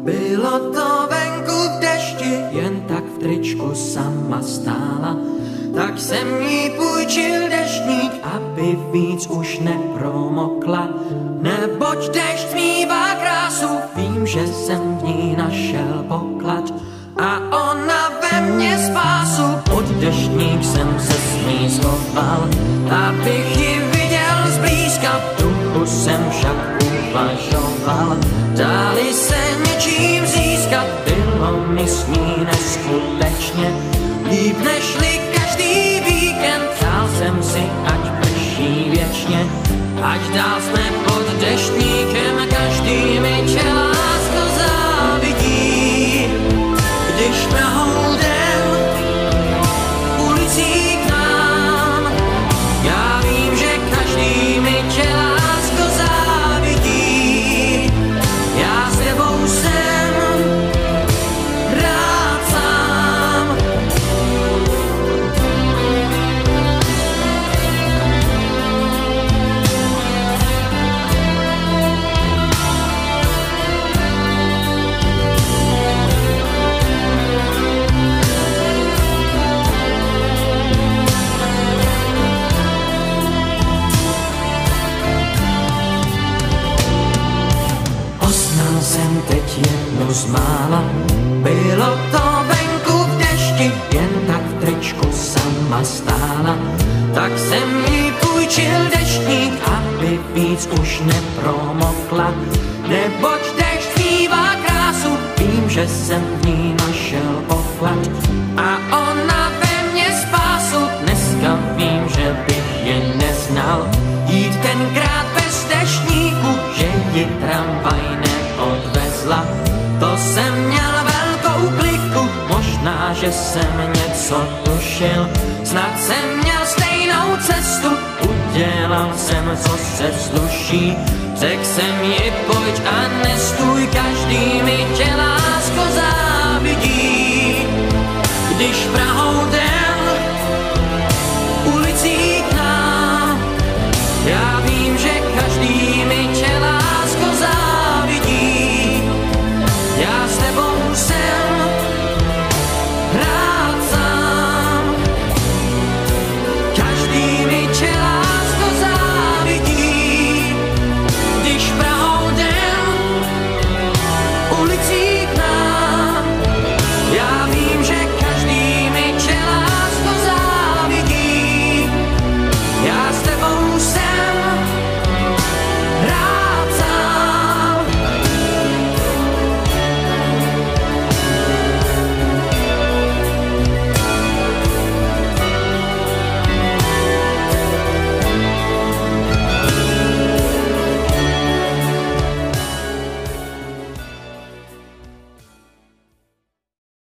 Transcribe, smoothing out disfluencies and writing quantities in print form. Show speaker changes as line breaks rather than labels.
Bylo to venku v dešti, jen tak v tričku sama stála. Tak jsem jí půjčil deštník, aby víc už nepromokla. Neboť dešť mívá krásu, vím, že jsem v ní našel poklad. A ona ve mně spásu, pod deštník jsem se s ní schoval. Abych ji viděl zblízka, v duchu jsem však uvažoval. Dali se něčím získat, bylo mi s ní neskutečně líp nežli každý víkend. Přál jsem si, ať prší věčně, ať dál jsme pod deštníkem, každý mi tě lásko závidí. Když Prahou jdem ulicí k nám, já vím, že každý mi tě lásko závidí. Já s tebou jsem rád sám. Poznal jsem teď jednu z mála, bylo to venku v dešti, jen tak v tričku sama stála. Tak jsem jí půjčil deštník, aby víc už nepromokla. Neboť dešť mívá krásu, vím, že jsem v ní našel poklad. A ona ve mně spásu, dneska vím, že bych je neznal. Jít tenkrát bez deštníku, že ji tramvaj neodvezla. To jsem měl velkou kliku, možná, že jsem něco tušil. Snad jsem měl stejnou cestu, udělal jsem, co se sluší. Řekl jsem ji, pojď a nestůj, každý mi tě lásko závidí. Když Prahou